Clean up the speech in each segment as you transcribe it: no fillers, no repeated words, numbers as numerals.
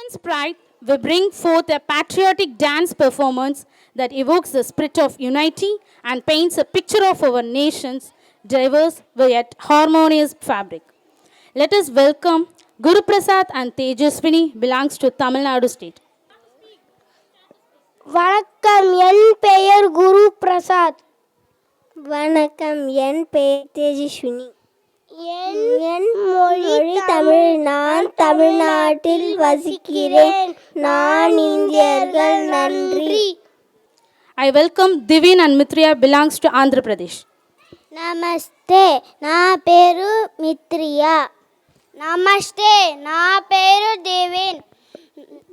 nation's pride, we bring forth a patriotic dance performance that evokes the spirit of unity and paints a picture of our nation's diverse yet harmonious fabric. Let us welcome Guru Prasad and Tejaswini belongs to Tamil Nadu state. வணக்கம், என் பெயர் குரு பிரசாத். வணக்கம், என் பெயர் தேஜஸ்வினி. என் மொழி தமிழ். நான் தமிழ்நாட்டில் வசிக்கிறேன். நான் இந்தியர்கள். நன்றி. I welcome Divin and Mitriya belongs to Andhra Pradesh. నమస్తే, నా పేరు మిత్రియా. నమస్తే, నా పేరు దేవిన్.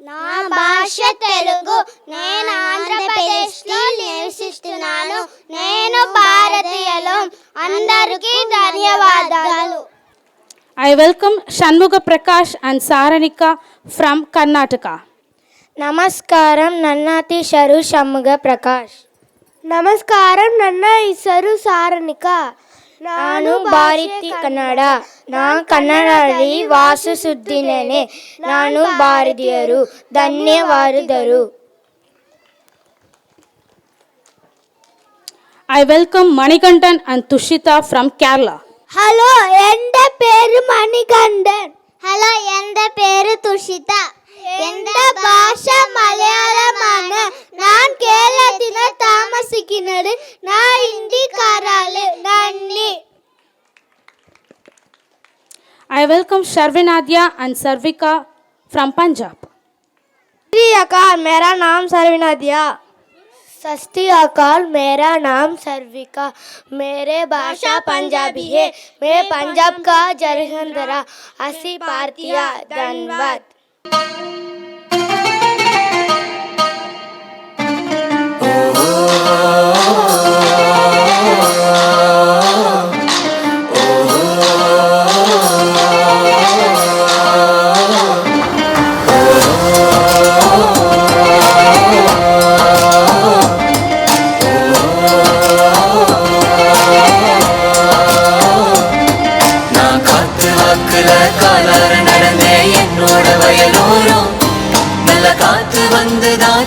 నా భాష తెలుగు. నేను ఆంధ్రప్రదేశ్లో నివసిస్తున్నాను. నేను భారతీయులు. అందరికీ ధన్యవాదాలు. I welcome Shanmuga Prakash and Saranika from Karnataka. నమస్కారం, నన్నతి శరు షమ్ముగ ప్రకాష్. ನಮಸ್ಕಾರಂ, ನನ್ನ ಹೆಸರು ಸಾರಣಿಕಾ. ನಾನು ಭಾರತಿ ಕನ್ನಡ. ನಾನು ಕನ್ನಡದಲ್ಲಿ ವಾಸಿಸುತ್ತಿದ್ದೇನೆ. ನಾನು ಭಾರತೀಯರು. ಧನ್ಯವಾದಗಳು. I welcome Manikandan and Tushita from Kerala. Hello, എൻ്റെ പേര് മണികണ്ഠൻ. ഹലോ, എൻ്റെ പേര് തുഷിത. എൻ്റെ ഭാഷ മലയാളമാണ്. ഞാൻ കേരളത്തിൽ താമസിക്കുന്നത്. ഞാൻ ഇന്ത്യക്കാരാണ്. നന്ദി. I welcome Sharvinadya and Sarvika from Punjab. अकाल, मेरा नाम सर्विनादिया. सस्ती अकाल, मेरा नाम सर्विका. मेरे भाषा पंजाबी है. मैं पंजाब का जरहंदरा. असी भारतीय. धन्यवाद.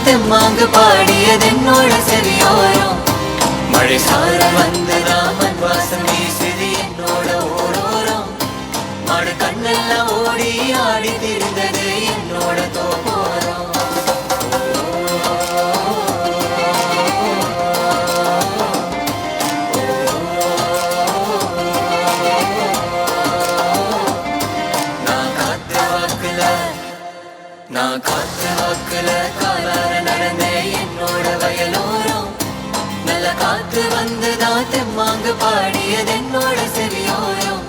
தெம்மாங்கு பாடியதென்னோட செவியோரம் மழை சார வந்ததா மண் வாசம் வீசுது என்னோட ஓரோரம் மாடு கண்ணெல்லாம் ஓடி ஆடி திரிந்தது என்னோட தோப்போரம் நான் காத்து வாக்குல காலார நடந்தே என்னோட வயலோரம் நல்ல காத்து வந்துதா தெம்மாங்கு பாடியது என்னோட செவியோரம்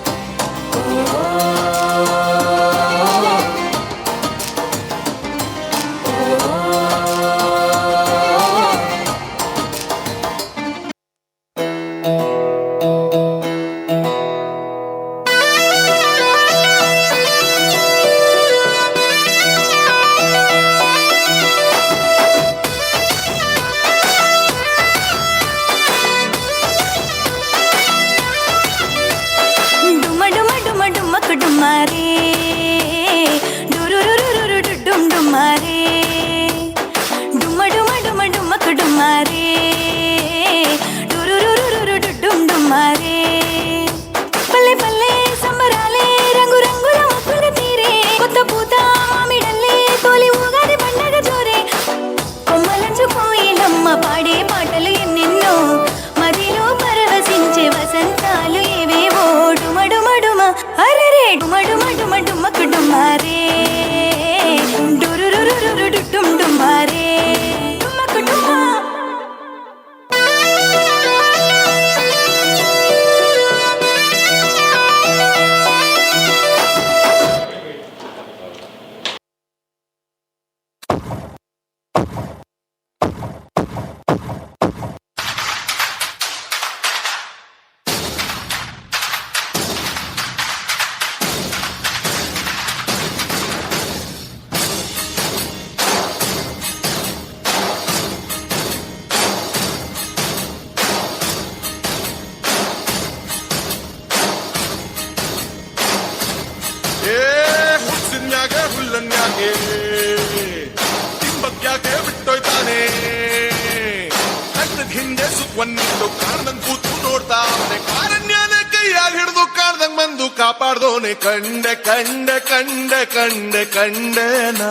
ಕಾಣ್ದಂಗ್ ಕೂತು ನೋಡ್ತಾವನೆ ಕಾರಣ್ಯನ ಕೈಯಾಗ ಹಿಡಿದು ಕಾಣ್ದಂಗ್ ಬಂದು ಕಾಪಾಡ್ದೋನೆ ಕಂಡೆ ಕಂಡೆ ಕಂಡೆ ಕಂಡೆ ಕಂಡೆನ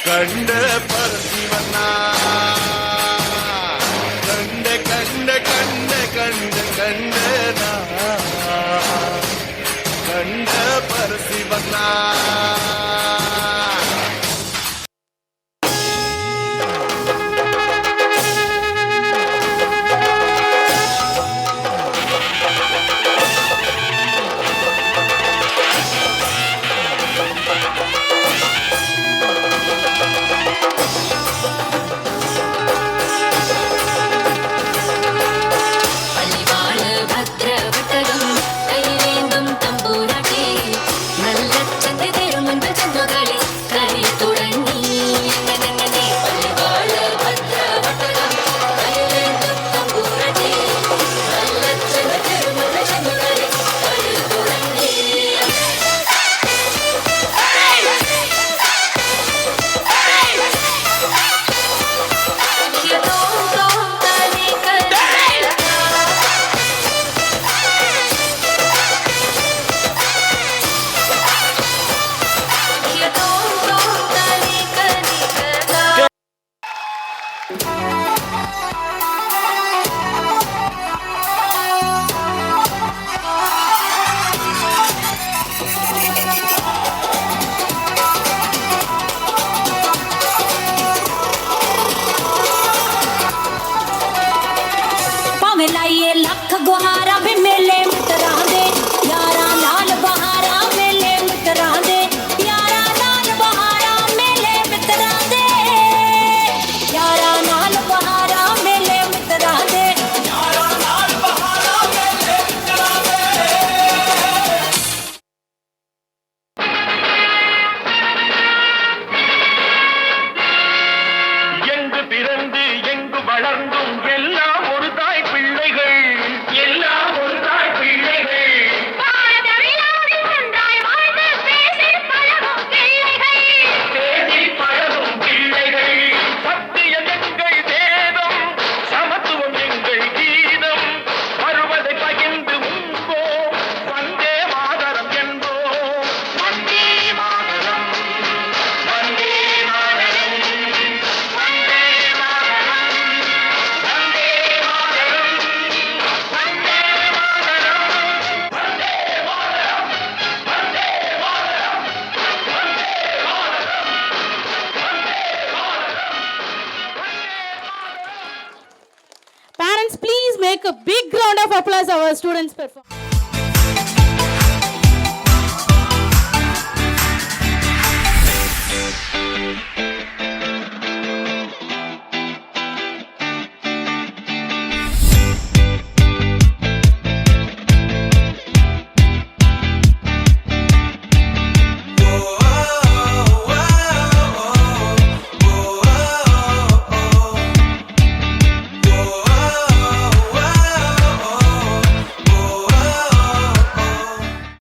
ಕಂಡೆ ಪರಶಿವನ ಕಂಡೆ ಕಂಡೆ ಕಂಡೆ ಕಂಡೆ ಕಂಡೆನ ಕಂಡೆ ಪರಶಿವನ பள்ளிவாழ பத்ரவட்டகம் கையிலேந்தும் தம்பூராட்டி நல்ல சந்தை தேரும் என்ப ஜன்மகளே கரித்துடன் நீ எங்கனே பள்ளிவாழ பத்ரவட்டகம் கையிலேந்தும் தம்பூராட்டி நல்ல சந்தை தேரும் என்ப ஜன்மகளே கரித்துடன் நீ ਭਾਵੇਂ ਲਾਈਏ ਲੱਖ ਗੁਹਾਰਾਂ ਵੀ ਮੇਲੇ ਮਿੱਤਰਾਂ ਦੇ ਯਾਰਾਂ ਨਾਲ ਬਹਾਰਾਂ ਮੇਲੇ ਮਿੱਤਰਾਂ ਦੇ ਯਾਰਾਂ ਨਾਲ ਬਹਾਰਾਂ ਮੇਲੇ ਮਿੱਤਰਾਂ ਦੇ ਯਾਰਾਂ ਨਾਲ ਬਹਾਰਾਂ ਮੇਲੇ ਮਿੱਤਰਾਂ ਦੇ ਯਾਰਾਂ ਨਾਲ ਬਹਾਰਾਂ ਮੇਲੇ ਮਿੱਤਰਾਂ ਦੇ எங்கு பிறந்து எங்கு வளர்ந்தும் எல்லாம் ஒரு தாய் பிள்ளைகள் எல்லாம் ஒரு தாய் பிள்ளைகள் பேசி பழகும் பிள்ளைகள் சத்தியம் எங்கள் வேதம் சமத்துவம் எங்கள் கீதம் வருவதை பகிர்ந்து உண்போம் வந்தே மாதரம் என்போம் Vande Mataram Vande Mataram Vande Mataram Vande Mataram Vande Mataram Vande Mataram Vande Mataram Parents, please make a big round of applause our students' performance.